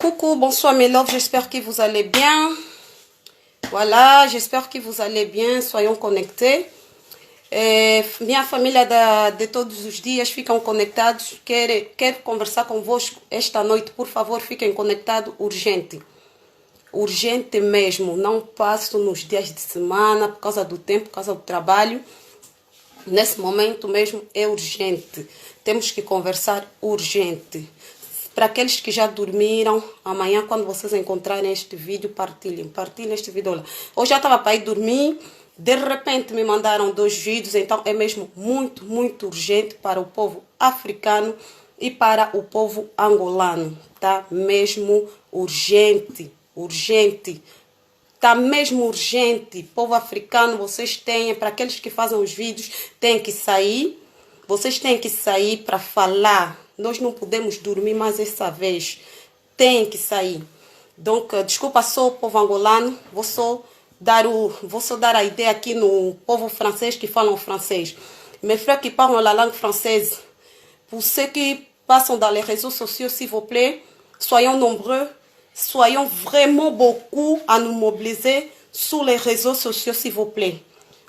Coucou, bonsoir mes loves, j'espère que vous allez bien. Voilà, j'espère que vous allez bien, soyons connectés. Minha família de todos os dias, ficam conectados. Quero conversar convosco esta noite, por favor, fiquem conectados, urgente. Urgente mesmo, não passo nos dias de semana, por causa do tempo, por causa do trabalho. Nesse momento mesmo é urgente, temos que conversar urgente. Para aqueles que já dormiram, amanhã quando vocês encontrarem este vídeo, partilhem este vídeo lá. Hoje já estava para ir dormir, de repente me mandaram 2 vídeos, então é mesmo muito urgente para o povo africano e para o povo angolano, tá? Mesmo urgente, tá mesmo urgente. Povo africano, vocês têm, para aqueles que fazem os vídeos, têm que sair, vocês têm que sair para falar. Nós não podemos dormir mais essa vez. Tem que sair. Donc, desculpa só o povo angolano. Vou só dar a ideia aqui no povo francês que falam francês. Mes frères qui parlent la langue française. Pour ceux qui passent dans les réseaux sociaux, s'il vous plaît, soyons nombreux. Soyons vraiment beaucoup à nous mobiliser sur les réseaux sociaux, s'il vous plaît.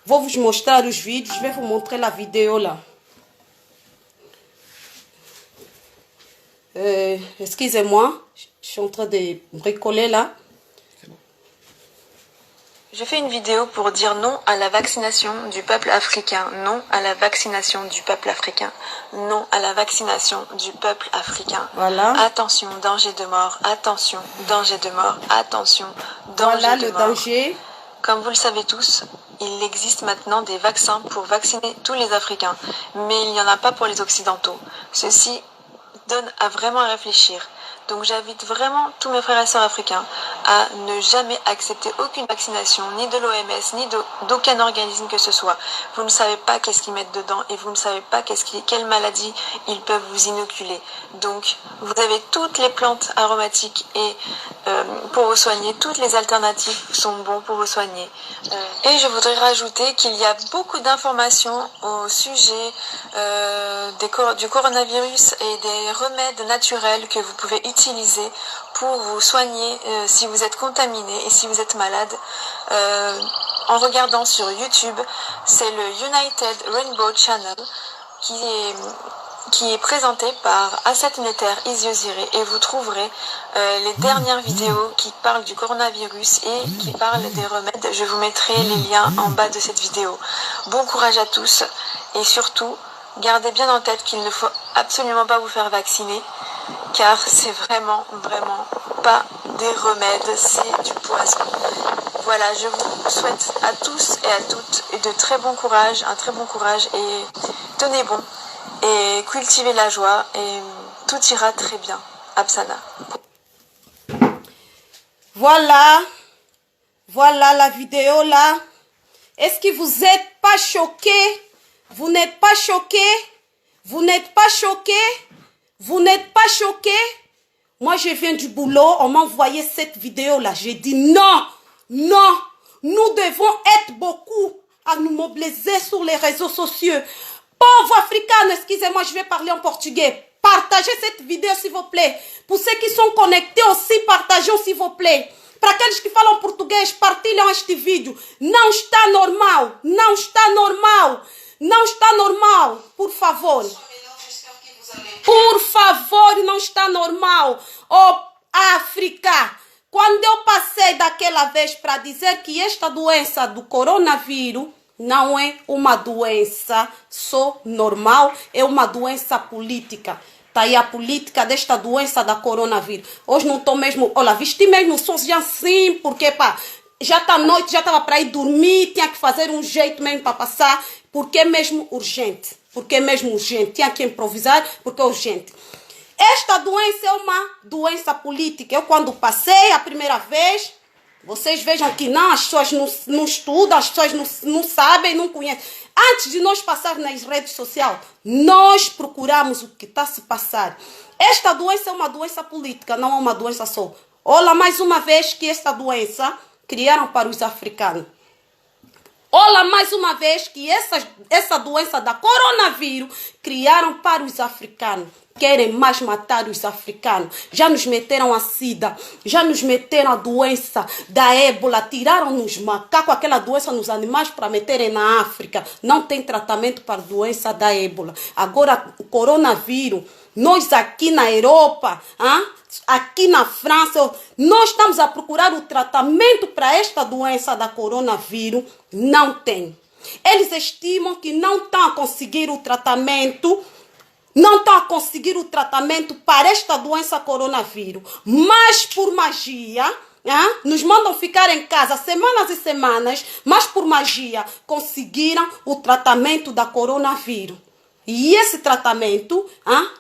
Vou vous mostrar os vídeos. Je vais vous montrer la vidéo là. Excusez-moi, je suis en train de bricoler là. Je fais une vidéo pour dire non à la vaccination du peuple africain, non à la vaccination du peuple africain, non à la vaccination du peuple africain. Voilà. Attention, danger de mort, attention, danger de mort, attention, danger voilà de le mort. danger. Comme vous le savez tous, il existe maintenant des vaccins pour vacciner tous les Africains, mais il n'y en a pas pour les Occidentaux. Ceci donne à vraiment réfléchir. Donc j'invite vraiment tous mes frères et sœurs africains à ne jamais accepter aucune vaccination, ni de l'OMS, ni d'aucun organisme que ce soit. Vous ne savez pas qu'est-ce qu'ils mettent dedans et vous ne savez pas quelle maladie ils peuvent vous inoculer. Donc vous avez toutes les plantes aromatiques et pour vous soigner, toutes les alternatives sont bonnes pour vous soigner. Et je voudrais rajouter qu'il y a beaucoup d'informations au sujet du coronavirus et des remèdes naturels que vous pouvez utiliser pour vous soigner si vous êtes contaminé et si vous êtes malade. En regardant sur YouTube, c'est le United Rainbow Channel qui est présenté par Asset Neter Isiozire et vous trouverez les dernières vidéos qui parlent du coronavirus et qui parlent des remèdes. Je vous mettrai les liens en bas de cette vidéo. Bon courage à tous et surtout, gardez bien en tête qu'il ne faut absolument pas vous faire vacciner car c'est vraiment pas des remèdes, c'est du poison. Voilà, je vous souhaite à tous et à toutes de très bon courage, un très bon courage et tenez bon et cultivez la joie et tout ira très bien. Absana. Voilà la vidéo là. Est-ce que vous n'êtes pas choqués? Vous n'êtes pas choqués? Vous n'êtes pas choqués? Vous n'êtes pas choqués? Moi, je viens du boulot, on m'a envoyé cette vidéo-là. J'ai dit non, nous devons être beaucoup à nous mobiliser sur les réseaux sociaux. Pauvres Africains, excusez-moi, je vais parler en portugais. Partagez cette vidéo, s'il vous plaît. Pour ceux qui sont connectés aussi, partagez, s'il vous plaît. Para aqueles que falam português, partilham este vídeo. Não está normal, não está normal, não está normal, por favor. Por favor, não está normal. Oh, África, quando eu passei daquela vez para dizer que esta doença do coronavírus não é uma doença só normal, é uma doença política. Tá aí a política desta doença da coronavírus. Hoje não estou mesmo, olha, vesti mesmo sozinha assim, porque pá, já está noite, já estava para ir dormir, tinha que fazer um jeito mesmo para passar, porque é mesmo urgente. Porque é mesmo urgente, tinha que improvisar porque é urgente. Esta doença é uma doença política. Eu quando passei a primeira vez, vocês vejam que não, as pessoas não estudam, as pessoas não sabem, não conhecem. Antes de nós passar nas redes sociais, nós procuramos o que está a se passar. Esta doença é uma doença política, não é uma doença só. Olha mais uma vez que esta doença criaram para os africanos. Olha mais uma vez que essa doença da coronavírus criaram para os africanos. querem mais matar os africanos. Já nos meteram a sida, já nos meteram a doença da ébola, tiraram-nos macacos, aquela doença nos animais para meterem na África. Não tem tratamento para a doença da ébola. Agora, o coronavírus, nós aqui na Europa, aqui na França, nós estamos a procurar o tratamento para esta doença da coronavírus, não tem. Eles estimam que não estão a conseguir o tratamento, para esta doença coronavírus. Mas por magia, nos mandam ficar em casa semanas e semanas, mas por magia conseguiram o tratamento da coronavírus. E esse tratamento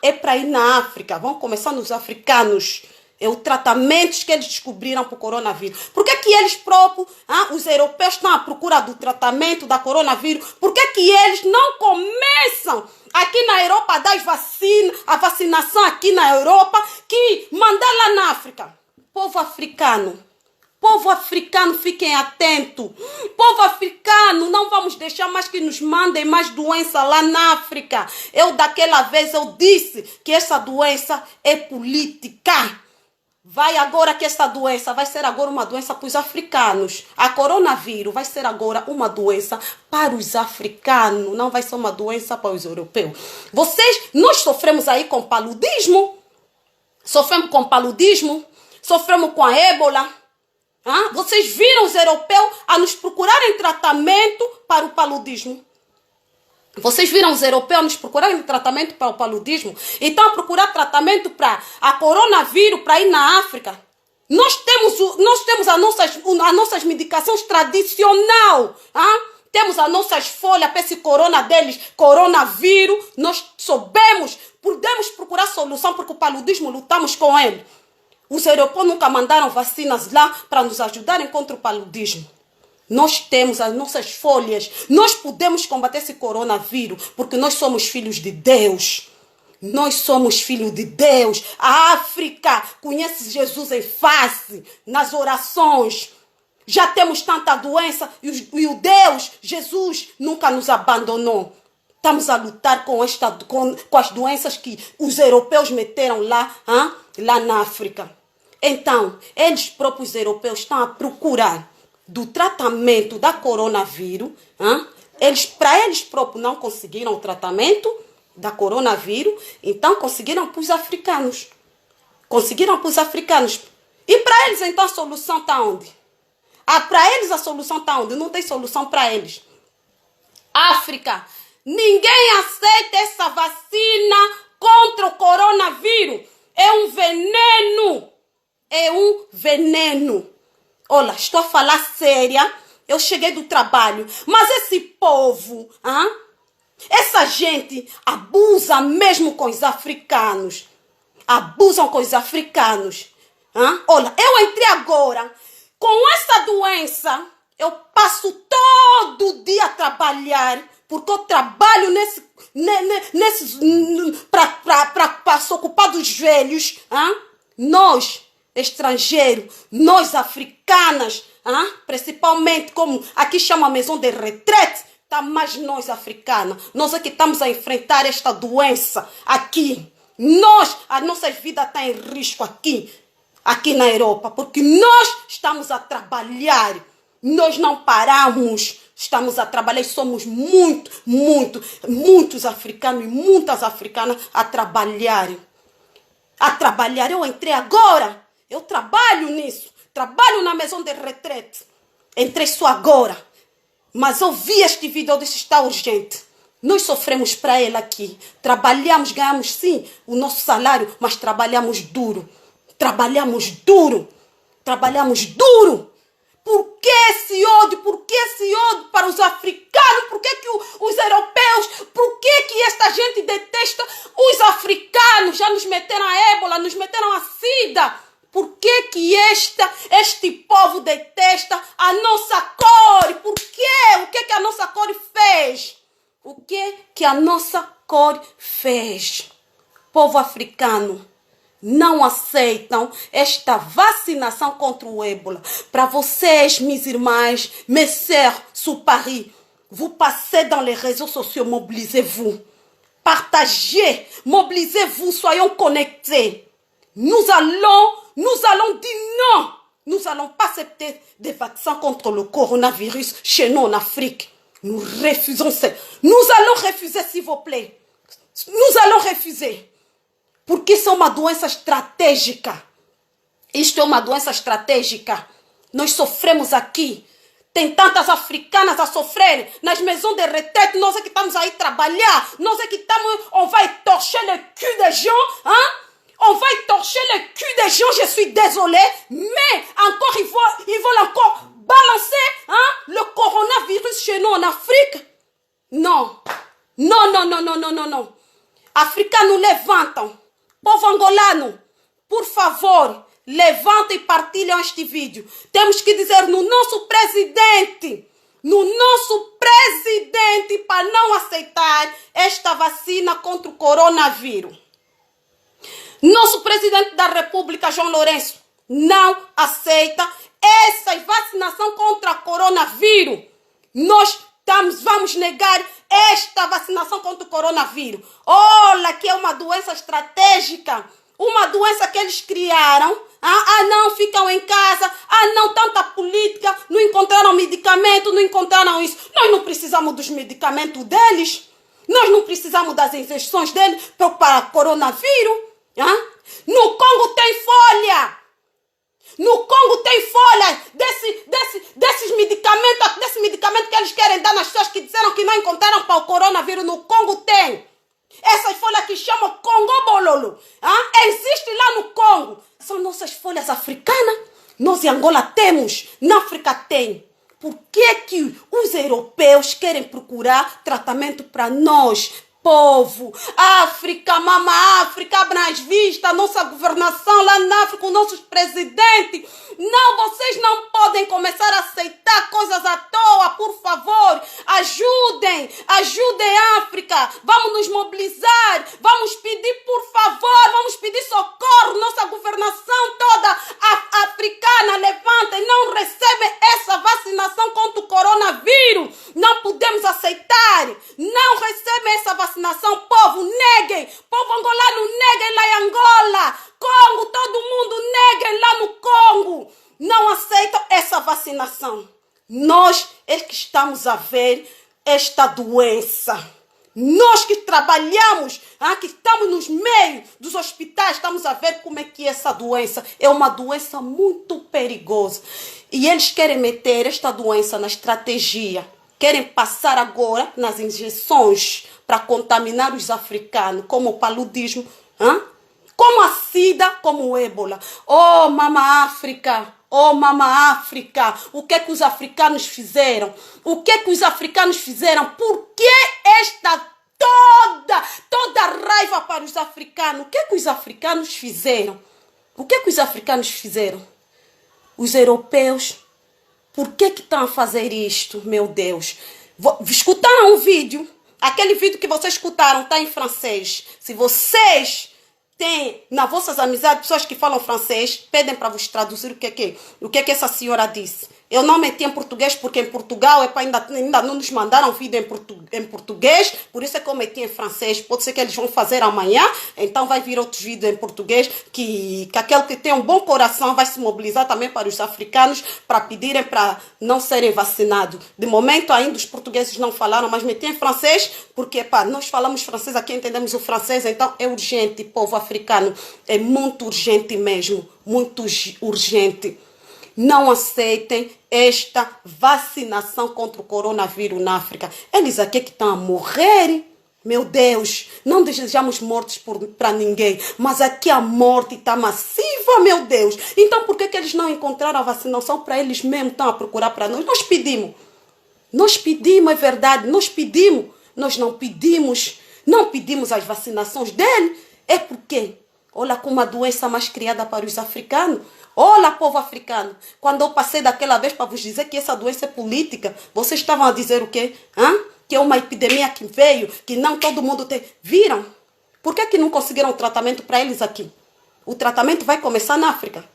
é para ir na África. Vão começar nos africanos. É o tratamento que eles descobriram para o coronavírus. Por que eles próprios, os europeus, estão à procura do tratamento da coronavírus? Por que eles não começam aqui na Europa a dar a vacinação aqui na Europa, que mandar lá na África? Povo africano, fiquem atentos. Povo africano, não vamos deixar mais que nos mandem mais doença lá na África. Daquela vez, eu disse que essa doença é política. Vai agora que essa doença vai ser agora uma doença para os africanos. A coronavírus vai ser agora uma doença para os africanos. Não vai ser uma doença para os europeus. Nós sofremos aí com paludismo. Sofremos com a ébola. Vocês viram os europeus a nos procurarem tratamento para o paludismo? Vocês viram os europeus nos procurarem tratamento para o paludismo? E estão a procurar tratamento para a coronavírus, para ir na África. Nós temos as nossas medicações tradicionais. Temos as nossas folhas para esse coronavírus. Nós podemos procurar solução, porque o paludismo lutamos com ele. Os europeus nunca mandaram vacinas lá para nos ajudarem contra o paludismo. Nós temos as nossas folhas. Nós podemos combater esse coronavírus porque nós somos filhos de Deus. Nós somos filhos de Deus. A África conhece Jesus em face, nas orações. Já temos tanta doença e o Deus, Jesus, nunca nos abandonou. Estamos a lutar com as doenças que os europeus meteram lá na África. Então, eles próprios europeus estão a procurar do tratamento da coronavírus. Para eles próprios não conseguiram o tratamento da coronavírus, então conseguiram para os africanos. E para eles, então, a solução está onde? Para eles a solução está onde? Não tem solução para eles. África, ninguém aceita essa vacina contra o coronavírus. É um veneno. Olha, estou a falar séria. Eu cheguei do trabalho. Mas esse povo, essa gente abusa mesmo com os africanos. Olha, eu entrei agora. Com essa doença, eu passo todo dia a trabalhar. Porque eu trabalho para se ocupar dos velhos. Nós, estrangeiros, nós africanas, principalmente como aqui chama a maison de retraite, tá mais nós africanas. Nós é que estamos a enfrentar esta doença aqui. A nossa vida está em risco aqui na Europa, porque nós estamos a trabalhar. Nós não paramos. Estamos a trabalhar e somos muitos africanos e muitas africanas a trabalhar. Eu entrei agora. Eu trabalho nisso. Trabalho na maison de retraite. Entrei só agora. Mas eu vi este vídeo, eu disse, está urgente. Nós sofremos para ele aqui. Trabalhamos, ganhamos sim o nosso salário, mas trabalhamos duro. Por que esse ódio? Para os africanos? Por que os europeus? Por que esta gente detesta os africanos? Já nos meteram a ébola, nos meteram a sida. Por que este povo detesta a nossa cor? Por quê? O que a nossa cor fez? O que a nossa cor fez? Povo africano, não aceitam esta vacinação contra o ébola. Para vocês, minhas irmãs, mes sœurs, sous Paris, vous passez dans les réseaux sociaux, mobilisez-vous. Partagez, mobilisez-vous, soyons connectés. Nous allons dire non. Nous n'allons pas accepter des vaccins contre le coronavirus chez nous en Afrique. Nous refusons ça. Nous allons refuser, s'il vous plaît. Nous allons refuser. Porque isso é uma doença estratégica. Isto é uma doença estratégica. Nós sofremos aqui. Tem tantas africanas a sofrer nas maisons de retraite. Nós é que estamos aí trabalhar. Nós é que estamos... On va torcher le cul des gens. Hein? On va torcher le cul des gens. Je suis désolée. Mais encore, ils veulent encore balancer le coronavirus chez nous en Afrique. Non. Non, non, non, non, non, non, non. Africanos, levantam. Povo angolano, por favor, levantem e partilhem este vídeo. Temos que dizer no nosso presidente, para não aceitar esta vacina contra o coronavírus. Nosso presidente da República, João Lourenço, não aceita essa vacinação contra o coronavírus. Nós vamos negar esta vacinação contra o coronavírus. Olha que é uma doença estratégica. Uma doença que eles criaram. Não, ficam em casa. Não, tanta política. Não encontraram medicamento, não encontraram isso. Nós não precisamos dos medicamentos deles. Nós não precisamos das injeções deles para coronavírus. No Congo tem folha. No Congo tem folha desses medicamentos, desse medicamento que eles querem dar nas pessoas que disseram que não encontraram para o coronavírus. No Congo tem. Essas folhas que chamam Congo Bololo. Existe lá no Congo. São nossas folhas africanas. Nós em Angola temos. Na África tem. Por que os europeus querem procurar tratamento para nós? Povo, África, mama África, Abras Vista, nossa governação lá na África, os nossos presidentes. Não, vocês não podem começar a aceitar coisas à toa, por favor. Ajudem a África. Vamos nos mobilizar, vamos pedir, por favor, vamos pedir socorro. Nossa governação toda africana, levantem, não recebem essa vacinação contra o coronavírus. Não podemos aceitar, não recebem essa vacinação. Povo, neguem. Povo angolano, neguem lá em Angola. Congo, todo mundo neguem lá no Congo. Não aceitam essa vacinação. Nós é que estamos a ver esta doença. Nós que trabalhamos, que estamos nos meios dos hospitais, estamos a ver como é que essa doença é uma doença muito perigosa. E eles querem meter esta doença na estratégia. Querem passar agora nas injeções para contaminar os africanos, como o paludismo, como a SIDA, como o ébola. Oh, mama África! Oh, mama África! O que é que os africanos fizeram? O que é que os africanos fizeram? Por que esta toda raiva para os africanos? O que é que os africanos fizeram? O que é que os africanos fizeram? Os europeus, por que estão a fazer isto, meu Deus? Escutaram um vídeo? Aquele vídeo que vocês escutaram está em francês. Se vocês têm nas vossas amizades pessoas que falam francês, pedem para vos traduzir o que é que essa senhora disse. Eu não meti em português porque em Portugal ainda não nos mandaram vídeo em português, por isso é que eu meti em francês. Pode ser que eles vão fazer amanhã, então vai vir outro vídeo em português que aquele que tem um bom coração vai se mobilizar também para os africanos para pedirem para não serem vacinados. De momento ainda os portugueses não falaram, mas meti em francês porque nós falamos francês aqui, entendemos o francês, então é urgente, povo africano, é muito urgente mesmo, muito urgente. Não aceitem esta vacinação contra o coronavírus na África. Eles aqui que estão a morrer. Meu Deus, não desejamos mortes para ninguém. Mas aqui a morte está massiva, meu Deus. Então por que eles não encontraram a vacinação para eles mesmos? Estão a procurar para nós. Nós pedimos, é verdade. Nós não pedimos as vacinações dele. É porque, olha como a doença mais criada para os africanos. Olha, povo africano, quando eu passei daquela vez para vos dizer que essa doença é política, vocês estavam a dizer o quê? Que é uma epidemia que veio, que não todo mundo tem. Viram? Por que não conseguiram tratamento para eles aqui? O tratamento vai começar na África.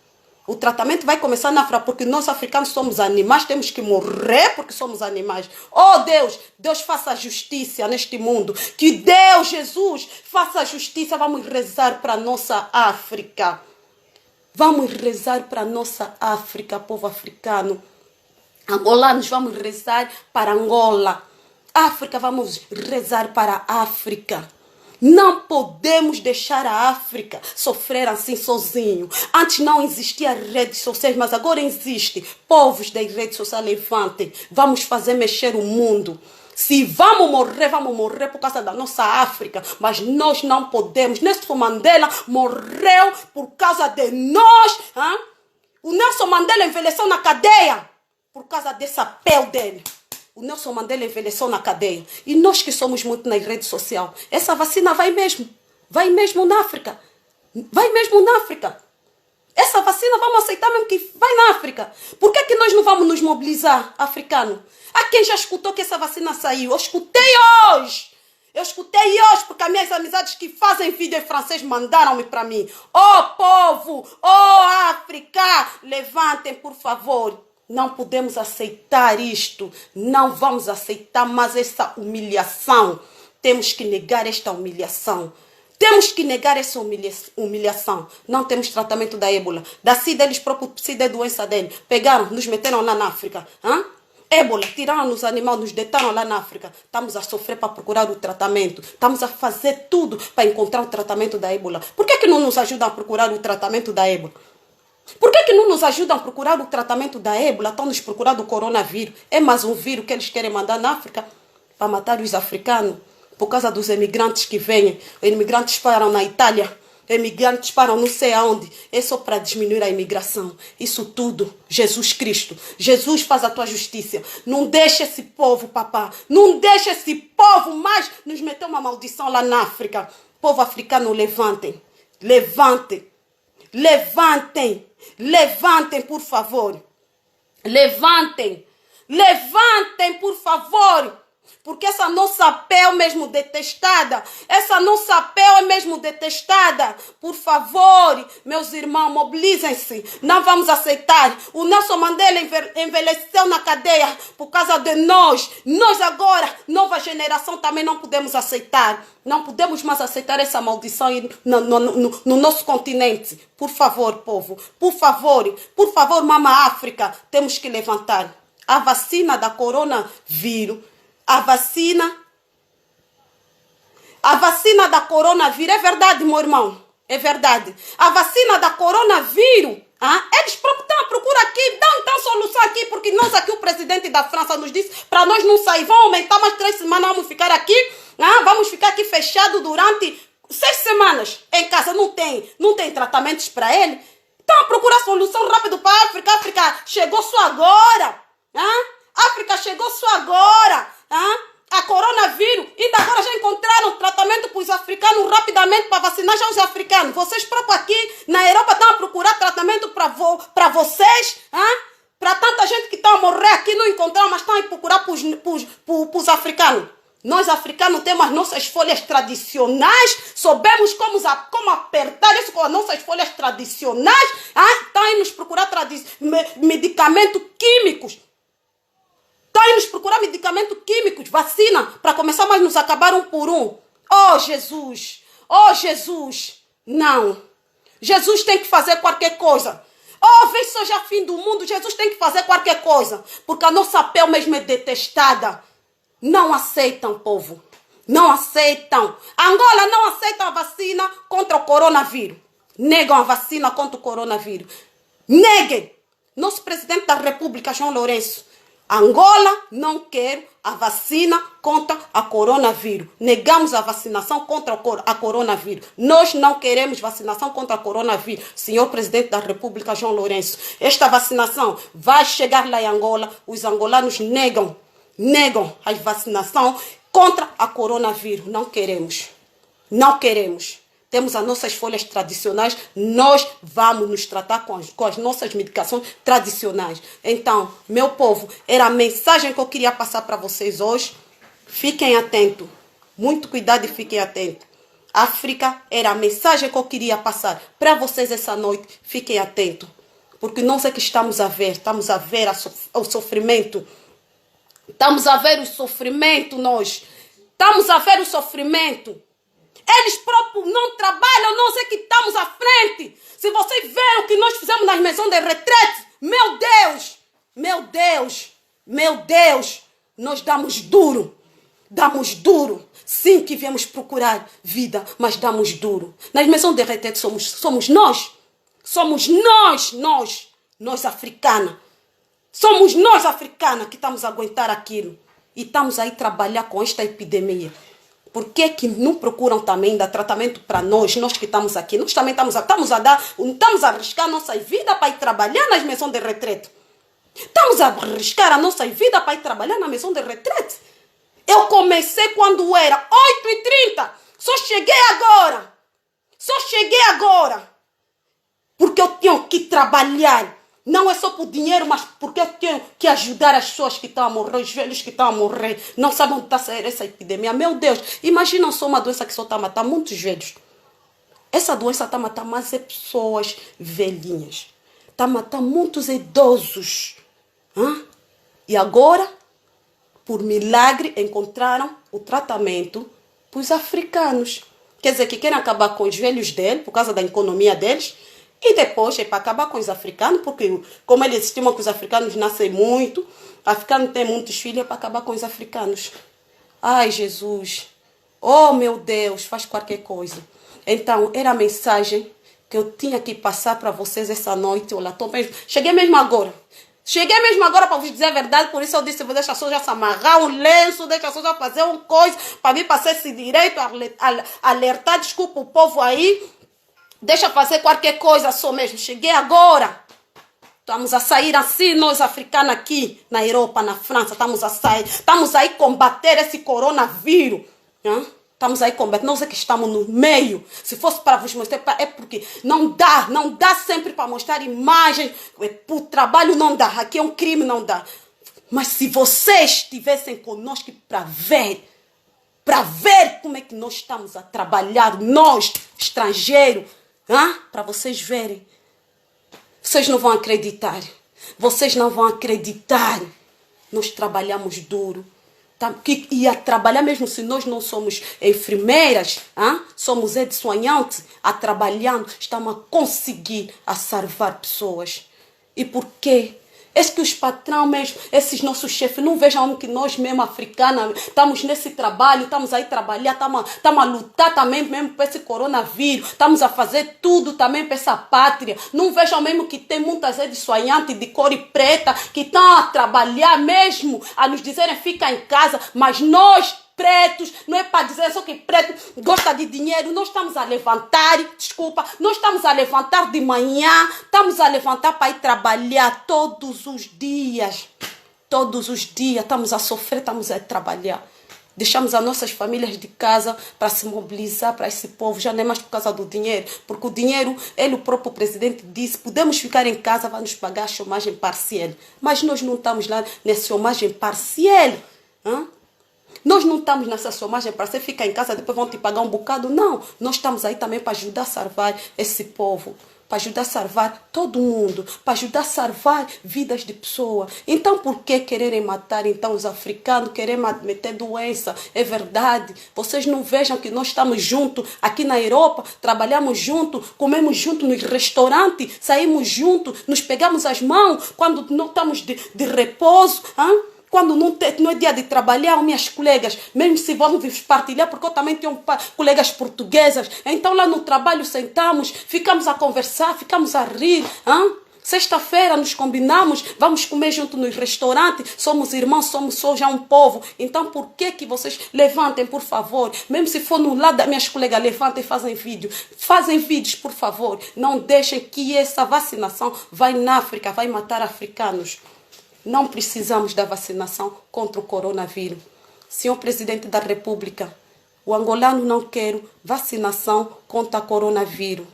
O tratamento vai começar na África, porque nós africanos somos animais, temos que morrer porque somos animais. Oh Deus, Deus faça justiça neste mundo. Que Deus, Jesus, faça justiça. Vamos rezar para a nossa África. Vamos rezar para a nossa África, povo africano. Angolanos, vamos rezar para Angola. África, vamos rezar para a África. Não podemos deixar a África sofrer assim sozinho. Antes não existia redes sociais, mas agora existe. Povos das redes sociais, levantem. Vamos fazer mexer o mundo. Se vamos morrer por causa da nossa África. Mas nós não podemos. Nelson Mandela morreu por causa de nós. Hein? O Nelson Mandela envelheceu na cadeia por causa dessa pele dele. O Nelson Mandela envelheceu na cadeia. E nós que somos muito nas redes sociais, essa vacina vai mesmo. Vai mesmo na África. Vai mesmo na África. Essa vacina vamos aceitar mesmo que vai na África. Por que nós não vamos nos mobilizar, africano? Há quem já escutou que essa vacina saiu. Eu escutei hoje. Porque as minhas amizades que fazem vídeo em francês mandaram-me para mim. Oh povo, oh África, levantem por favor. Não podemos aceitar isto. Não vamos aceitar mais essa humilhação. Temos que negar esta humilhação. Temos que negar essa humilhação. Não temos tratamento da ébola. Da SIDA, eles próprios, SIDA é doença dele. Pegaram, nos meteram lá na África. Ébola, tiraram os animais, nos deitaram lá na África. Estamos a sofrer para procurar o tratamento. Estamos a fazer tudo para encontrar o tratamento da ébola. Por que não nos ajudam a procurar o tratamento da ébola? Por que não nos ajudam a procurar o tratamento da ébola? Estão nos procurando o coronavírus. É mais um vírus que eles querem mandar na África para matar os africanos. Por causa dos imigrantes que vêm. Os imigrantes param na Itália. Imigrantes param não sei aonde. É só para diminuir a imigração. Isso tudo, Jesus Cristo. Jesus faz a tua justiça. Não deixa esse povo, papá. Não deixa esse povo mais nos meter uma maldição lá na África. Povo africano, levantem. Levantem. Levantem. Levantem, por favor. Levantem. Levantem, por favor. Porque essa nossa pele mesmo detestada. Essa nossa pele mesmo detestada. Por favor, meus irmãos, mobilizem-se. Não vamos aceitar. O Nelson Mandela envelheceu na cadeia por causa de nós. Nós agora, nova geração, também não podemos aceitar. Não podemos mais aceitar essa maldição no nosso continente. Por favor, povo. Por favor, mama África. Temos que levantar. A vacina da coronavírus. A vacina da coronavírus, é verdade, meu irmão, é verdade. A vacina da coronavírus, eles próprios estão à procura aqui, dão solução aqui, porque nós aqui, o presidente da França nos disse, para nós não sair, vão aumentar mais 3 semanas, vamos ficar aqui, vamos ficar aqui fechados durante 6 semanas. Em casa não tem tratamentos para ele. Estão a procurar solução rápido para a África. A África chegou só agora. África chegou só agora. A coronavírus, ainda agora já encontraram tratamento para os africanos rapidamente para vacinar já os africanos. Vocês próprios aqui na Europa estão a procurar tratamento para vocês, para tanta gente que está a morrer aqui, não encontraram, mas estão a procurar para os africanos. Nós africanos temos as nossas folhas tradicionais, sabemos como apertar isso com as nossas folhas tradicionais, estão a nos procurar medicamentos químicos. Estão nos procurar medicamentos químicos, vacina, para começar, mas nos acabar um por um. Oh, Jesus! Oh, Jesus! Não! Jesus tem que fazer qualquer coisa. Oh, vê se hoje é fim do mundo, Jesus tem que fazer qualquer coisa. Porque a nossa pele mesmo é detestada. Não aceitam, povo. Não aceitam. Angola não aceita a vacina contra o coronavírus. Negam a vacina contra o coronavírus. Neguem. Nosso presidente da República, João Lourenço. Angola não quer a vacina contra a coronavírus. Negamos a vacinação contra a coronavírus. Nós não queremos vacinação contra a coronavírus. Senhor presidente da República, João Lourenço, esta vacinação vai chegar lá em Angola. Os angolanos negam a vacinação contra a coronavírus. Não queremos. Não queremos. Temos as nossas folhas tradicionais, nós vamos nos tratar com as nossas medicações tradicionais. Então, meu povo, era a mensagem que eu queria passar para vocês hoje. Fiquem atentos, muito cuidado e fiquem atentos. África era a mensagem que eu queria passar para vocês essa noite. Fiquem atentos. Porque nós é que estamos a ver o sofrimento. Estamos a ver o sofrimento, nós. Estamos a ver o sofrimento. Eles próprios não trabalham, nós é que estamos à frente. Se vocês viram o que nós fizemos nas maisons de retraite, meu Deus, meu Deus, meu Deus, nós damos duro. Damos duro. Sim que viemos procurar vida, mas damos duro. Nas maisons de retraite somos nós. Somos nós africanas. Somos nós africanas que estamos a aguentar aquilo. E estamos aí a trabalhar com esta epidemia. Por que não procuram também dar tratamento para nós que estamos aqui? Nós também estamos a arriscar a nossa vida para ir trabalhar nas maisons de retraite. Estamos a arriscar a nossa vida para ir trabalhar na maison de retraite. Eu comecei quando era 8h30. Só cheguei agora. Porque eu tenho que trabalhar. Não é só por dinheiro, mas porque eu tenho que ajudar as pessoas que estão a morrer, os velhos que estão a morrer. Não sabem onde está a sair essa epidemia. Meu Deus, imagina só uma doença que só está a matar muitos velhos. Essa doença está a matar mais pessoas velhinhas. Está a matar muitos idosos. E agora, por milagre, encontraram o tratamento para os africanos. Quer dizer, que querem acabar com os velhos dele, por causa da economia deles. E depois é para acabar com os africanos, porque como eles estimam que os africanos nascem muito, o africano tem muitos filhos, é para acabar com os africanos. Ai, Jesus. Oh, meu Deus, faz qualquer coisa. Então, era a mensagem que eu tinha que passar para vocês essa noite. Olha, cheguei mesmo agora para vos dizer a verdade, por isso eu disse, deixa só já se amarrar um lenço, deixa só já fazer uma coisa, para mim passar esse direito, alertar, desculpa o povo aí, deixa fazer qualquer coisa só mesmo. Cheguei agora. Estamos a sair assim, nós africanos aqui na Europa, na França, estamos a sair, estamos aí combater esse coronavírus. Estamos aí combatendo, nós é que estamos no meio. Se fosse para vos mostrar, é porque não dá sempre para mostrar imagens. Por trabalho não dá, aqui é um crime, não dá. Mas se vocês estivessem conosco para ver como é que nós estamos a trabalhar, nós, estrangeiros, para vocês verem. Vocês não vão acreditar. Nós trabalhamos duro. E a trabalhar mesmo se nós não somos enfermeiras, somos soignantes, a trabalhando, estamos a conseguir a salvar pessoas. E por quê? É que os patrões mesmo, esses nossos chefes, não vejam que nós mesmo africanos estamos nesse trabalho, estamos aí a trabalhar, estamos a lutar também mesmo para esse coronavírus, estamos a fazer tudo também para essa pátria. Não vejam mesmo que tem muitas de soinhantes de cor e preta que estão a trabalhar mesmo, a nos dizerem fica em casa, mas nós pretos, não é para dizer só que preto gosta de dinheiro, nós estamos a levantar, nós estamos a levantar de manhã, estamos a levantar para ir trabalhar todos os dias, estamos a sofrer, estamos a trabalhar. Deixamos as nossas famílias de casa para se mobilizar para esse povo, já não é mais por causa do dinheiro, porque o dinheiro, o próprio presidente disse, podemos ficar em casa, vai nos pagar a chômagem parcial, mas nós não estamos lá nessa chômagem parcial, Nós não estamos nessa somagem para você ficar em casa, depois vão te pagar um bocado. Não, nós estamos aí também para ajudar a salvar esse povo, para ajudar a salvar todo mundo, para ajudar a salvar vidas de pessoas. Então, por que quererem matar então os africanos, querem meter doença? É verdade. Vocês não vejam que nós estamos juntos aqui na Europa, trabalhamos juntos, comemos juntos nos restaurantes, saímos juntos, nos pegamos as mãos quando não estamos de repouso, Quando não é dia de trabalhar, minhas colegas, mesmo se vamos partilhar, porque eu também tenho colegas portuguesas, então lá no trabalho sentamos, ficamos a conversar, ficamos a rir. Sexta-feira nos combinamos, vamos comer junto nos restaurantes, somos irmãos, somos só já um povo. Então por que vocês levantem, por favor, mesmo se for no lado das minhas colegas, levantem e fazem vídeo. Fazem vídeos, por favor. Não deixem que essa vacinação vai na África, vai matar africanos. Não precisamos da vacinação contra o coronavírus. Senhor Presidente da República, o angolano não quer vacinação contra o coronavírus.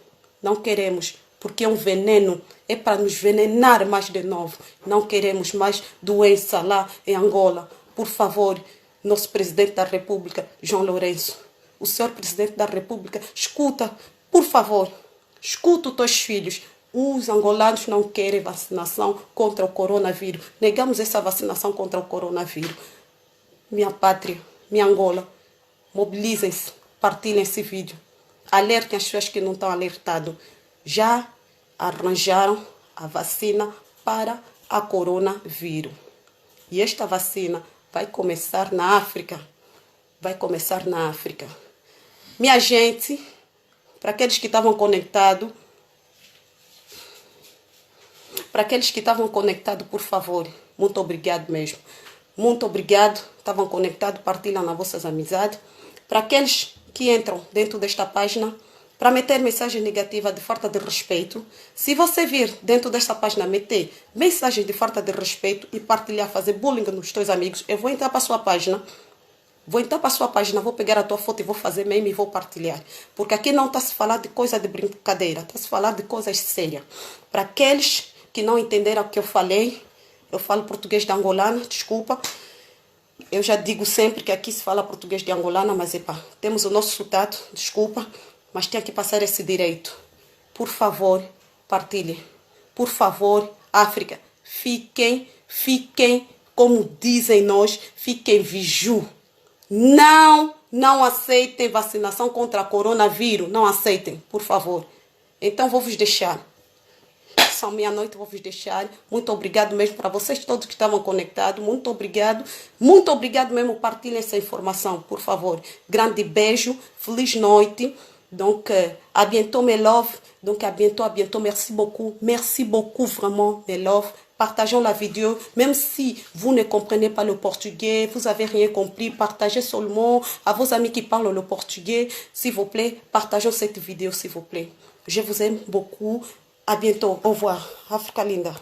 Não queremos, porque é um veneno, é para nos venenar mais de novo. Não queremos mais doença lá em Angola. Por favor, nosso Presidente da República, João Lourenço, o Senhor Presidente da República, escuta, por favor, escuta os teus filhos. os angolanos não querem vacinação contra o coronavírus. Negamos essa vacinação contra o coronavírus. Minha pátria, minha Angola, mobilizem-se, partilhem esse vídeo. Alertem as pessoas que não estão alertadas. Já arranjaram a vacina para a coronavírus. E esta vacina vai começar na África. Vai começar na África. Minha gente, para aqueles que estavam conectados, por favor, muito obrigado mesmo. Muito obrigado. Estavam conectados, partilham nas vossas amizades. Para aqueles que entram dentro desta página, para meter mensagem negativa de falta de respeito, se você vir dentro desta página meter mensagem de falta de respeito e partilhar, fazer bullying nos teus amigos, eu vou entrar para a sua página. Vou pegar a tua foto e vou fazer meme e vou partilhar. Porque aqui não está se falar de coisa de brincadeira, está se falar de coisas sérias. Para aqueles que não entenderam o que eu falei, eu falo português de angolana, desculpa. Eu já digo sempre que aqui se fala português de angolana, mas temos o nosso sotaque, desculpa, mas tem que passar esse direito. Por favor, partilhem. Por favor, África, fiquem, como dizem nós, fiquem vigiu. Não aceitem vacinação contra o coronavírus. Não aceitem, por favor. Então vou vos deixar. São meia-noite, vou vos deixar. Muito obrigado mesmo para vocês todos que estavam conectados. Muito obrigado. Muito obrigado mesmo. Partilhem essa informação, por favor. Grande beijo. Feliz noite. Donc, à bientôt, mes love. Donc, à bientôt. Merci beaucoup, vraiment, mes love. Partageons la vidéo. Même si vous ne comprenez pas le portugais, vous avez rien compris, partagez seulement à vos amis qui parlent le portugais. S'il vous plaît, partageons cette vidéo, s'il vous plaît. Je vous aime beaucoup. À bientôt. Au revoir. Africa linda.